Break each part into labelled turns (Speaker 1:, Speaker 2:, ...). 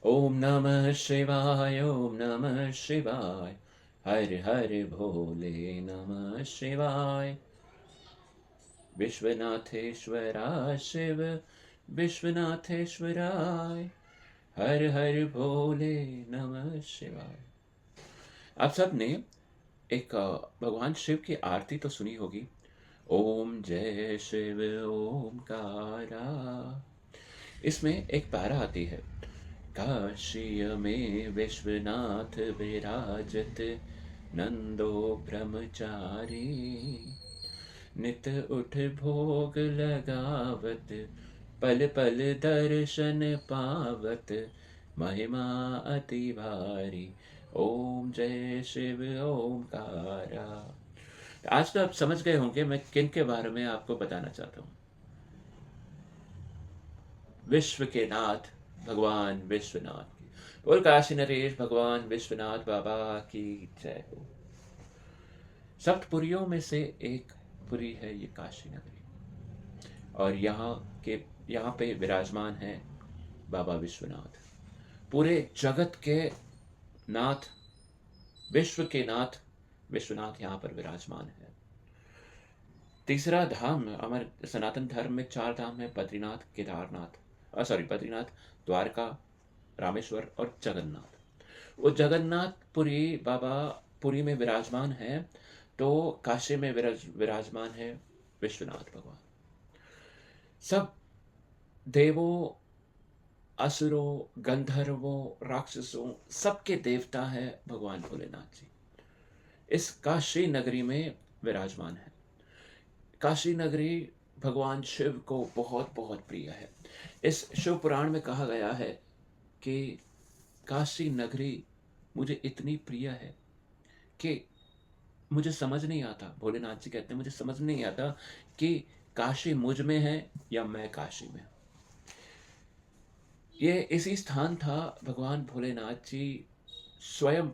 Speaker 1: ओम नमः शिवाय, ओम नमः शिवाय। हर हर भोले नमः शिवाय। विश्वनाथेश्वराय शिव, विश्वनाथेश्वराय। हर हर भोले नमः शिवाय। आप सब ने एक भगवान शिव की आरती तो सुनी होगी। ओम जय शिव ओमकारा। इसमें एक पैरा आती है। काशी में विश्वनाथ विराजत, नंदो ब्रह्मचारी। नित उठ भोग लगावत, पल पल दर्शन पावत। महिमा अति भारी, ओम जय शिव ओमकारा। आज तो आप समझ गए होंगे मैं किन के बारे में आपको बताना चाहता हूँ। विश्व के नाथ भगवान विश्वनाथ की बोल। काशी नरेश भगवान विश्वनाथ बाबा की जय हो। सप्तपुरियों में से एक पुरी है ये काशी नगरी, और यहाँ पे विराजमान है बाबा विश्वनाथ। पूरे जगत के नाथ, विश्व के नाथ विश्वनाथ यहाँ पर विराजमान है। तीसरा धाम, हमारे सनातन धर्म में चार धाम है। बद्रीनाथ, केदारनाथ, बद्रीनाथ, द्वारका, रामेश्वर और जगन्नाथ। वो जगन्नाथपुरी बाबा पुरी में विराजमान है, तो काशी में विराजमान है विश्वनाथ भगवान। सब देवों, असुरों, गंधर्वों, राक्षसों, सबके देवता है भगवान भोलेनाथ जी। इस काशी नगरी में विराजमान है। काशी नगरी भगवान शिव को बहुत बहुत प्रिय है। इस शिव पुराण में कहा गया है कि काशी नगरी मुझे इतनी प्रिय है कि मुझे समझ नहीं आता, भोलेनाथ जी कहते हैं मुझे समझ नहीं आता कि काशी मुझ में है या मैं काशी में। ये इसी स्थान था भगवान भोलेनाथ जी स्वयं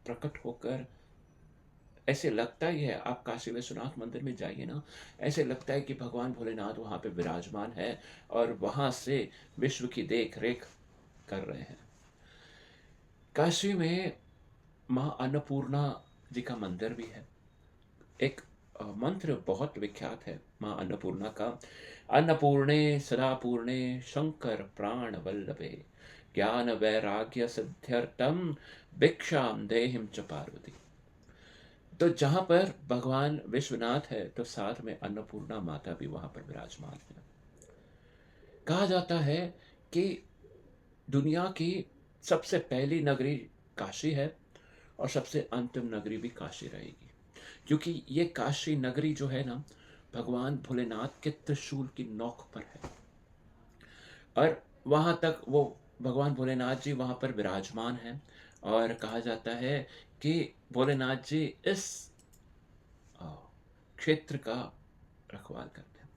Speaker 1: प्रकट होकर। ऐसे लगता ही है, आप काशी विश्वनाथ मंदिर में जाइए ना, ऐसे लगता है कि भगवान भोलेनाथ वहां पे विराजमान है और वहां से विश्व की देख रेख कर रहे हैं। काशी में माँ अन्नपूर्णा जी का मंदिर भी है। एक मंत्र बहुत विख्यात है माँ अन्नपूर्णा का। अन्नपूर्णे सदा पूर्णे शंकर प्राण वल्लभे, ज्ञान वैराग्य सिद्ध्यर्थम भिक्षाम देहिम च पार्वती। तो जहां पर भगवान विश्वनाथ है तो साथ में अन्नपूर्णा माता भी वहां पर विराजमान है। कहा जाता है कि दुनिया की सबसे पहली नगरी काशी है और सबसे अंतिम नगरी भी काशी रहेगी, क्योंकि ये काशी नगरी जो है ना, भगवान भोलेनाथ के त्रिशूल की नोक पर है। और वहां तक वो भगवान भोलेनाथ जी वहां पर विराजमान हैं। और कहा जाता है कि भोलेनाथ जी इस अ, क्षेत्र का रखवाल करते हैं।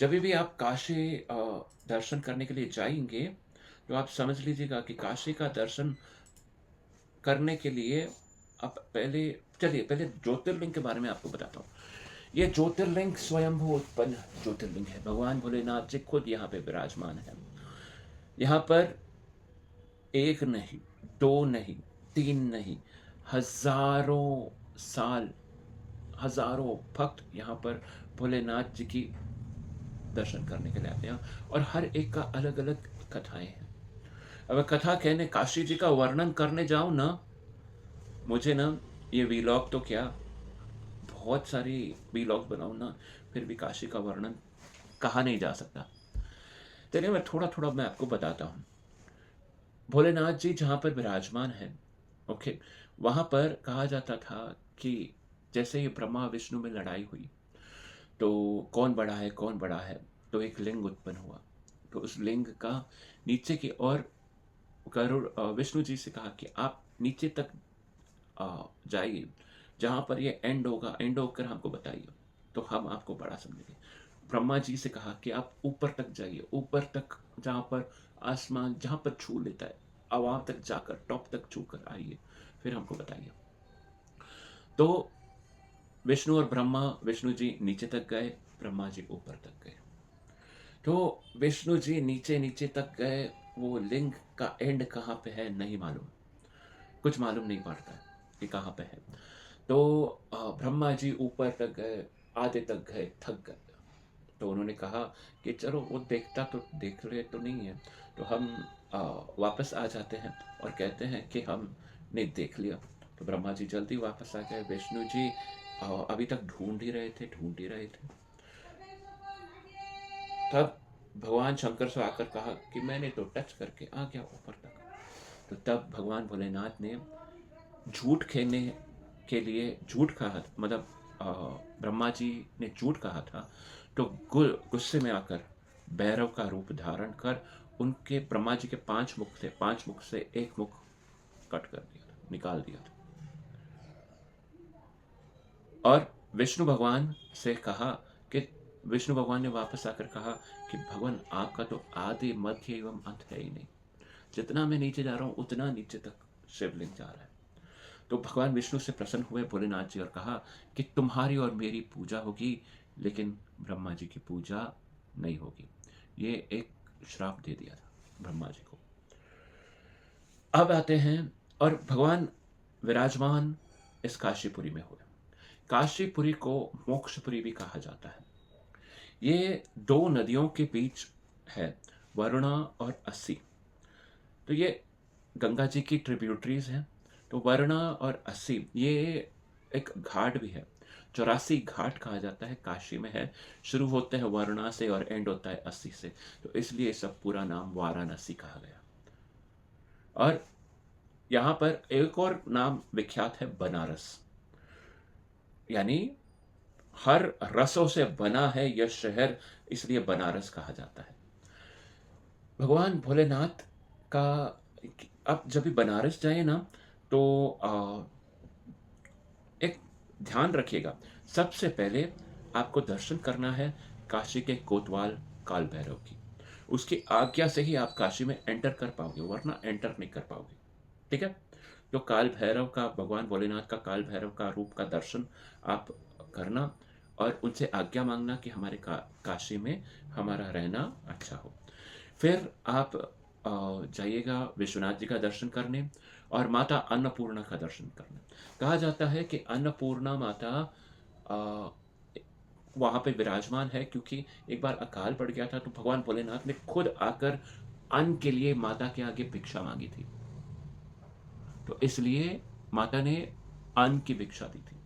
Speaker 1: जब भी आप काशी दर्शन करने के लिए जाएंगे, तो आप समझ लीजिएगा कि काशी का दर्शन करने के लिए आप पहले, चलिए पहले ज्योतिर्लिंग के बारे में आपको बताता हूँ। ये ज्योतिर्लिंग स्वयंभू उत्पन्न ज्योतिर्लिंग है। भगवान भोलेनाथ जी खुद यहाँ पे विराजमान है। यहाँ पर एक नहीं, दो नहीं, तीन नहीं, हजारों साल, हजारों भक्त यहाँ पर भोलेनाथ जी की दर्शन करने के लिए आते हैं। और हर एक का अलग अलग कथाएं हैं। अब कथा कहने, काशी जी का वर्णन करने जाऊं ना, मुझे ना ये वीलॉग तो क्या, बहुत सारी वीलॉग बनाऊं ना, फिर भी काशी का वर्णन कहा नहीं जा सकता। चलिए मैं थोड़ा थोड़ा मैं आपको बताता हूँ। भोलेनाथ जी जहाँ पर विराजमान है, ओके, वहाँ पर कहा जाता था कि जैसे ही ब्रह्मा विष्णु में लड़ाई हुई, तो कौन बड़ा है कौन बड़ा है, तो एक लिंग उत्पन्न हुआ। तो उस लिंग का नीचे की ओर गरुड़ विष्णु जी से कहा कि आप नीचे तक जाइए, जहाँ पर ये एंड होगा, एंड होकर हमको बताइए तो हम आपको बड़ा समझेंगे। ब्रह्मा जी से कहा कि आप ऊपर तक जाइए, ऊपर तक, जहाँ पर आसमान जहाँ पर छू लेता है, अब वहाँ तक जाकर टॉप तक छू कर आइए, फिर हमको बताइए। तो विष्णु और ब्रह्मा, विष्णु जी नीचे तक गए, ब्रह्मा जी ऊपर तक गए। तो विष्णु जी नीचे नीचे तक गए, वो लिंग का एंड कहाँ पे है नहीं मालूम, कुछ मालूम नहीं पड़ता है कि कहाँ पे है। तो ब्रह्मा जी ऊपर तक गए, आधे तक गए, थक गए। तो उन्होंने कहा कि चलो वो देखता तो देख रहे तो नहीं है, तो हम अ, वापस आ जाते हैं और कहते हैं कि हमने देख लिया। तो ब्रह्मा जी जल्दी वापस आ गए। विष्णु जी अभी तक ढूंढ ही रहे थे, ढूंढ ही रहे थे। तब भगवान शंकर से आकर कहा कि मैंने तो टच करके आ गया ऊपर तक। तो तब भगवान भोलेनाथ ने झूठ खेलने के लिए झूठ कहा, मतलब अ, ब्रह्मा जी ने झूठ कहा था। तो गुस्से में आकर भैरव का रूप धारण कर उनके, ब्रह्मा जी के 5 मुख थे, 5 मुख से एक मुख कट कर दिया था, निकाल दिया था। और विष्णु भगवान से कहा कि विष्णु भगवान ने वापस आकर कहा कि भगवान आपका तो आदि मध्य एवं अंत है ही नहीं, जितना मैं नीचे जा रहा हूँ उतना नीचे तक शिवलिंग जा रहा है। तो भगवान विष्णु से प्रसन्न हुए भोलेनाथ जी और कहा कि तुम्हारी और मेरी पूजा होगी, लेकिन ब्रह्मा जी की पूजा नहीं होगी। ये एक श्राप दे दिया था ब्रह्मा जी को। अब आते हैं, और भगवान विराजमान इस काशीपुरी में हुए। काशीपुरी को मोक्षपुरी भी कहा जाता है। ये दो नदियों के बीच है, वरुणा और अस्सी। तो ये गंगा जी की ट्रिब्यूटरीज हैं। तो वरुणा और अस्सी ये एक घाट भी है, 84 घाट कहा जाता है, काशी में है। शुरू होते हैं वरुणा से और एंड होता है अस्सी से, तो इसलिए सब पूरा नाम वाराणसी कहा गया। और यहाँ पर एक और नाम विख्यात है, बनारस। यानी हर रसों से बना है यह शहर, इसलिए बनारस कहा जाता है। भगवान भोलेनाथ का, अब जब भी बनारस जाए ना, तो एक ध्यान रखिएगा, सबसे पहले आपको दर्शन करना है काशी के कोतवाल काल भैरव की। उसकी आज्ञा से ही आप काशी में एंटर कर पाओगे, वरना एंटर नहीं कर पाओगे। ठीक है। तो काल भैरव का, भगवान भोलेनाथ का काल भैरव का रूप का दर्शन आप करना और उनसे आज्ञा मांगना कि हमारे काशी में हमारा रहना अच्छा हो। फिर आप जाइएगा विश्वनाथ जी का दर्शन करने और माता अन्नपूर्णा का दर्शन करने। कहा जाता है कि अन्नपूर्णा माता अ, वहाँ पे विराजमान है, क्योंकि एक बार अकाल पड़ गया था तो भगवान भोलेनाथ ने खुद आकर अन्न के लिए माता के आगे भिक्षा मांगी थी। तो इसलिए माता ने अन्न की भिक्षा दी थी।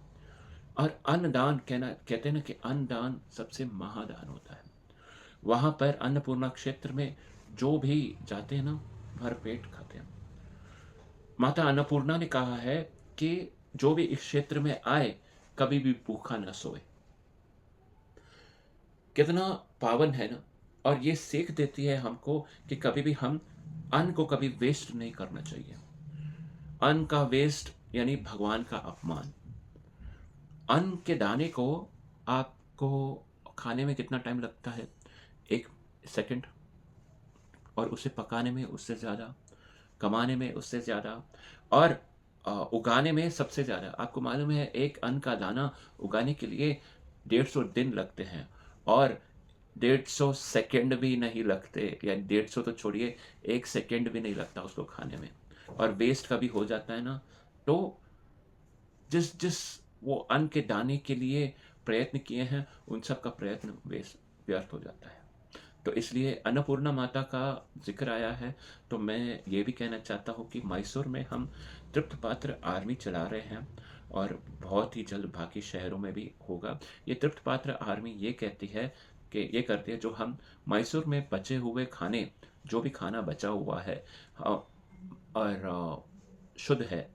Speaker 1: और अन्नदान, कहते हैं ना कि अन्नदान सबसे महादान होता है। वहां पर अन्नपूर्णा क्षेत्र में जो भी जाते हैं ना, भर पेट खाते हैं। माता अन्नपूर्णा ने कहा है कि जो भी इस क्षेत्र में आए कभी भी भूखा न सोए। कितना पावन है ना। और ये सीख देती है हमको कि कभी भी हम अन्न को कभी वेस्ट नहीं करना चाहिए। अन्न का वेस्ट यानी भगवान का अपमान। अन्न के दाने को आपको खाने में कितना टाइम लगता है? 1 सेकंड। और उसे पकाने में उससे ज़्यादा, कमाने में उससे ज़्यादा, और उगाने में सबसे ज़्यादा। आपको मालूम है एक अन्न का दाना उगाने के लिए 150 दिन लगते हैं, और 150 सेकंड भी नहीं लगते, या 150 तो छोड़िए, 1 सेकंड भी नहीं लगता उसको खाने में। और वेस्ट कभी हो जाता है ना, तो जिस जिस वो अन्न के दाने के लिए प्रयत्न किए हैं, उन सब का प्रयत्न व्यर्थ हो जाता है। तो इसलिए अन्नपूर्णा माता का जिक्र आया है। तो मैं ये भी कहना चाहता हूँ कि मैसूर में हम तृप्त पात्र आर्मी चला रहे हैं, और बहुत ही जल्द बाकी शहरों में भी होगा। ये तृप्त पात्र आर्मी ये कहती है कि ये करती है, जो हम मैसूर में बचे हुए खाने, जो भी खाना बचा हुआ है और शुद्ध है,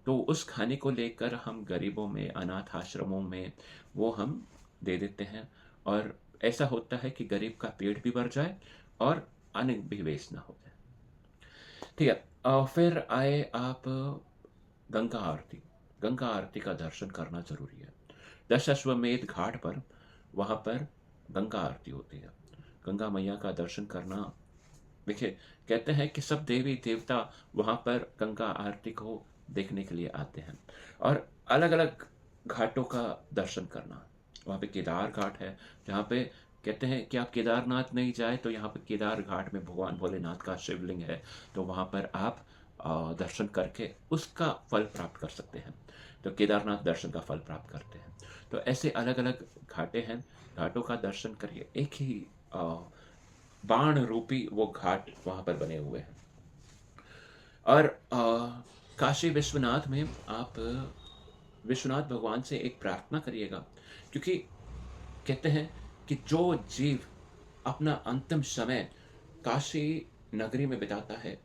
Speaker 1: तो उस खाने को लेकर हम गरीबों में, अनाथ आश्रमों में वो हम दे देते हैं। और ऐसा होता है कि गरीब का पेट भी भर जाए और अन्न भी वेस्ट ना हो जाए। ठीक है। फिर आए आप गंगा आरती। गंगा आरती का दर्शन करना जरूरी है। दशाश्वमेध घाट पर, वहां पर गंगा आरती होती है। गंगा मैया का दर्शन करना, देखिए, कहते हैं कि सब देवी देवता वहां पर गंगा आरती को देखने के लिए आते हैं। और अलग अलग घाटों का दर्शन करना, वहाँ पे केदार घाट है, जहाँ पे कहते हैं कि आप केदारनाथ नहीं जाए तो यहाँ पर केदार घाट में भगवान भोलेनाथ का शिवलिंग है, तो वहाँ पर आप दर्शन करके उसका फल प्राप्त कर सकते हैं। तो केदारनाथ दर्शन का फल प्राप्त करते हैं। तो ऐसे अलग अलग घाटे हैं, घाटों का दर्शन करिए। एक ही अ, बाण रूपी वो घाट वहाँ पर बने हुए हैं। और काशी विश्वनाथ में आप विश्वनाथ भगवान से एक प्रार्थना करिएगा, क्योंकि कहते हैं कि जो जीव अपना अंतिम समय काशी नगरी में बिताता है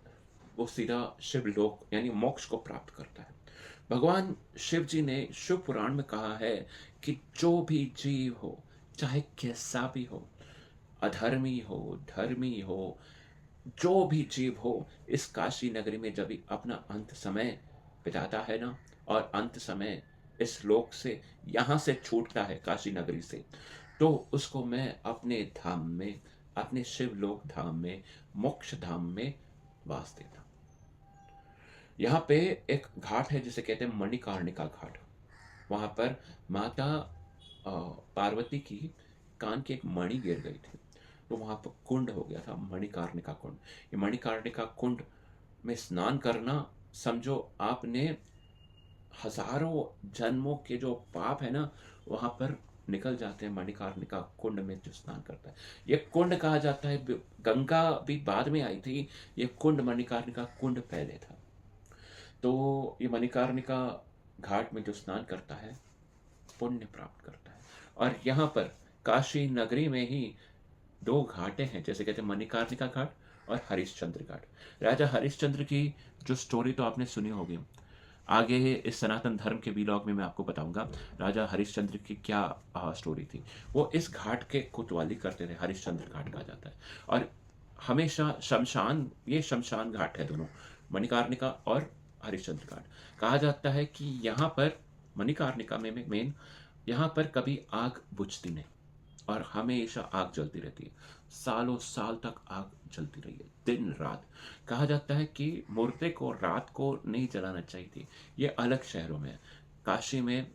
Speaker 1: वो सीधा शिवलोक यानी मोक्ष को प्राप्त करता है। भगवान शिव जी ने शिव पुराण में कहा है कि जो भी जीव हो, चाहे कैसा भी हो, अधर्मी हो, धर्मी हो, जो भी जीव हो, इस काशी नगरी में जब भी अपना अंत समय बिताता है ना, और अंत समय इस लोक से यहाँ से छूटता है काशी नगरी से, तो उसको मैं अपने धाम में, अपने शिवलोक धाम में, मोक्ष धाम में वास देता हूँ। यहाँ पे एक घाट है जिसे कहते हैं मणिकर्णिका घाट। वहाँ पर माता पार्वती की कान की एक मणि गिर गई थी, तो वहाँ पर कुंड हो गया था, मणिकर्णिका कुंड। ये मणिकर्णिका कुंड में स्नान करना, समझो आपने हजारों जन्मों के जो पाप है ना, वहाँ पर निकल जाते हैं मणिकर्णिका कुंड में जो स्नान करता है। ये कुंड कहा जाता है, गंगा भी बाद में आई थी, ये कुंड मणिकर्णिका कुंड पहले था। तो ये मणिकर्णिका घाट में जो स्नान करता है पुण्य प्राप्त करता है। और यहाँ पर काशी नगरी में ही दो घाटें हैं, जैसे कहते हैं मणिकर्णिका घाट और हरिश्चंद्र घाट। राजा हरिश्चंद्र की जो स्टोरी तो आपने सुनी होगी, आगे इस सनातन धर्म के व्लॉग में मैं आपको बताऊंगा राजा हरिश्चंद्र की क्या स्टोरी थी। वो इस घाट के कोतवाली करते थे, हरिश्चंद्र घाट कहा जाता है। और हमेशा शमशान, ये शमशान घाट है दोनों, मणिकर्णिका और हरिश्चंद्र घाट। कहा जाता है कि यहाँ पर मणिकर्णिका में मेन, यहाँ पर कभी आग बुझती नहीं और हमेशा आग जलती रहती है, सालों साल तक आग जलती रही है, दिन रात। कहा जाता है कि मूर्ति को रात को नहीं जलाना चाहिए थी, ये अलग शहरों में है। काशी में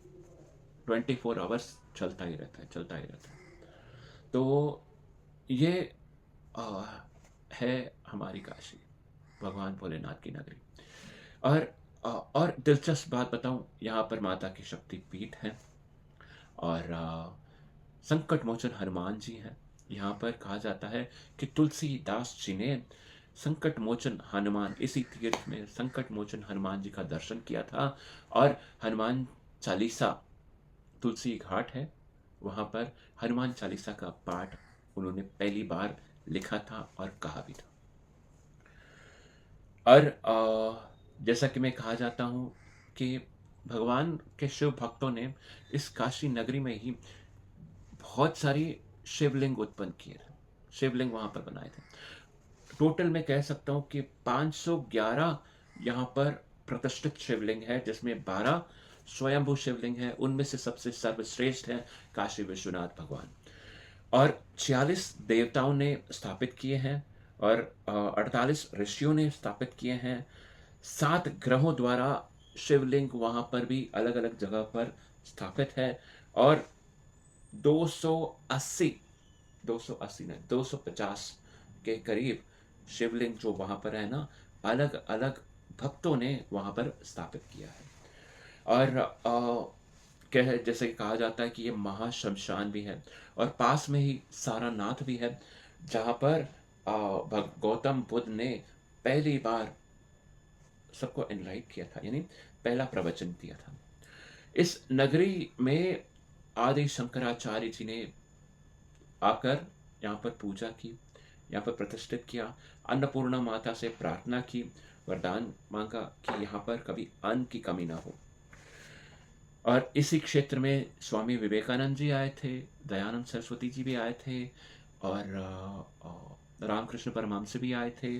Speaker 1: 24 आवर्स चलता ही रहता है, चलता ही रहता है। तो ये आ, है हमारी काशी, भगवान भोलेनाथ की नगरी। और और दिलचस्प बात बताऊं, यहाँ पर माता की शक्ति पीठ है और संकट मोचन हनुमान जी हैं। यहाँ पर कहा जाता है कि तुलसीदास जी ने संकट मोचन हनुमान, इसी तीर्थ में संकट मोचन हनुमान जी का दर्शन किया था। और हनुमान चालीसा, तुलसी घाट है वहाँ पर हनुमान चालीसा का पाठ उन्होंने पहली बार लिखा था और कहा भी था। और जैसा कि मैं कहा जाता हूँ कि भगवान के शिव भक्तों ने इस काशी नगरी में ही बहुत सारी शिवलिंग उत्पन्न किए थे, शिवलिंग वहाँ पर बनाए थे। टोटल मैं कह सकता हूँ कि 511 यहाँ पर प्रतिष्ठित शिवलिंग है, जिसमें 12 स्वयंभू शिवलिंग है। उनमें से सबसे सर्वश्रेष्ठ है काशी विश्वनाथ भगवान। और 46 देवताओं ने स्थापित किए हैं और 48 ऋषियों ने स्थापित किए हैं। 7 ग्रहों द्वारा शिवलिंग वहाँ पर भी अलग अलग जगह पर स्थापित है। और 280 280 नहीं, 250 के करीब शिवलिंग जो वहाँ पर है ना, अलग अलग भक्तों ने वहाँ पर स्थापित किया है। और कह जैसे कि कहा जाता है कि ये महाशमशान भी है, और पास में ही सारनाथ भी है, जहाँ पर गौतम बुद्ध ने पहली बार सबको एनलाइट किया था, यानी पहला प्रवचन दिया था। इस नगरी में आदि शंकराचार्य जी ने आकर यहाँ पर पूजा की, यहाँ पर प्रतिष्ठित किया, अन्नपूर्णा माता से प्रार्थना की, वरदान मांगा कि यहाँ पर कभी अन्न की कमी ना हो। और इसी क्षेत्र में स्वामी विवेकानंद जी आए थे, दयानंद सरस्वती जी भी आए थे, और रामकृष्ण परमहंस भी आए थे।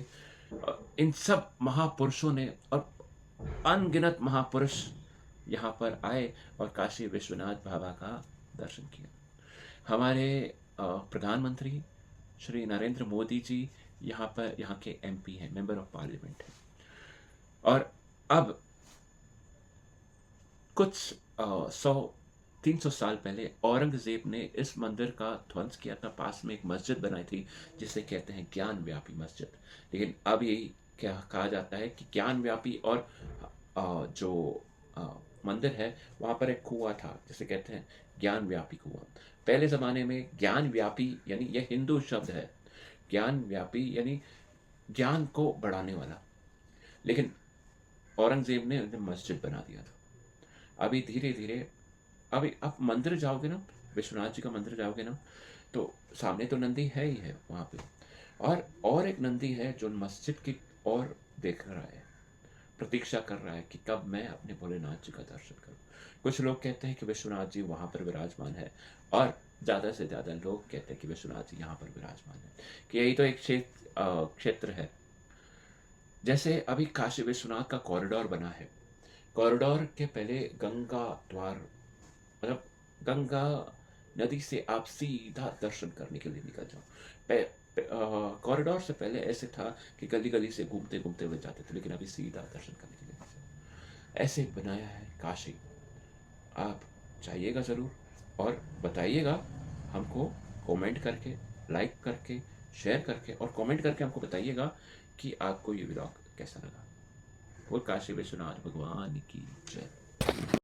Speaker 1: इन सब महापुरुषों ने, और अनगिनत महापुरुष यहाँ पर आए और काशी विश्वनाथ बाबा का दर्शन किया। हमारे प्रधानमंत्री श्री नरेंद्र मोदी जी यहाँ पर, यहाँ के एमपी हैं, मेंबर ऑफ पार्लियामेंट हैं। और अब कुछ 100 300 साल पहले औरंगज़ेब ने इस मंदिर का ध्वंस किया था, पास में एक मस्जिद बनाई थी जिसे कहते हैं ज्ञान व्यापी मस्जिद। लेकिन अब यही क्या कहा जाता है कि ज्ञान व्यापी और जो अ, मंदिर है वहाँ पर एक कुआँ था जिसे कहते हैं ज्ञान व्यापी कुआँ। पहले ज़माने में ज्ञान व्यापी यानी यह हिंदू शब्द है, ज्ञान व्यापी यानी ज्ञान को बढ़ाने वाला। लेकिन औरंगज़ेब ने उन्हें मस्जिद बना दिया था। अभी धीरे-धीरे अभी आप मंदिर जाओगे ना, विश्वनाथ जी का मंदिर जाओगे ना, तो सामने तो नंदी है ही है वहाँ पे, और एक नंदी है जो मस्जिद की ओर देख रहा है, प्रतीक्षा कर रहा है कि कब मैं अपने भोलेनाथ जी का दर्शन करूँ। कुछ लोग कहते हैं कि विश्वनाथ जी वहाँ पर विराजमान है, और ज़्यादा से ज़्यादा लोग कहते हैं कि विश्वनाथ जी यहाँ पर विराजमान है, कि यही तो एक क्षेत्र है। जैसे अभी काशी विश्वनाथ का कॉरिडोर बना है, कॉरिडोर के पहले गंगा द्वार, मतलब गंगा नदी से आप सीधा दर्शन करने के लिए निकल जाओ। कॉरिडोर से पहले ऐसे था कि गली गली से घूमते घूमते हुए जाते थे, लेकिन अभी सीधा दर्शन करने के लिए निकल जाओ। ऐसे बनाया है काशी। आप जाइएगा ज़रूर, और बताइएगा हमको, कमेंट करके, लाइक करके, शेयर करके और कमेंट करके हमको बताइएगा कि आपको ये व्लॉग कैसा लगा। और काशी विश्वनाथ भगवान की जय।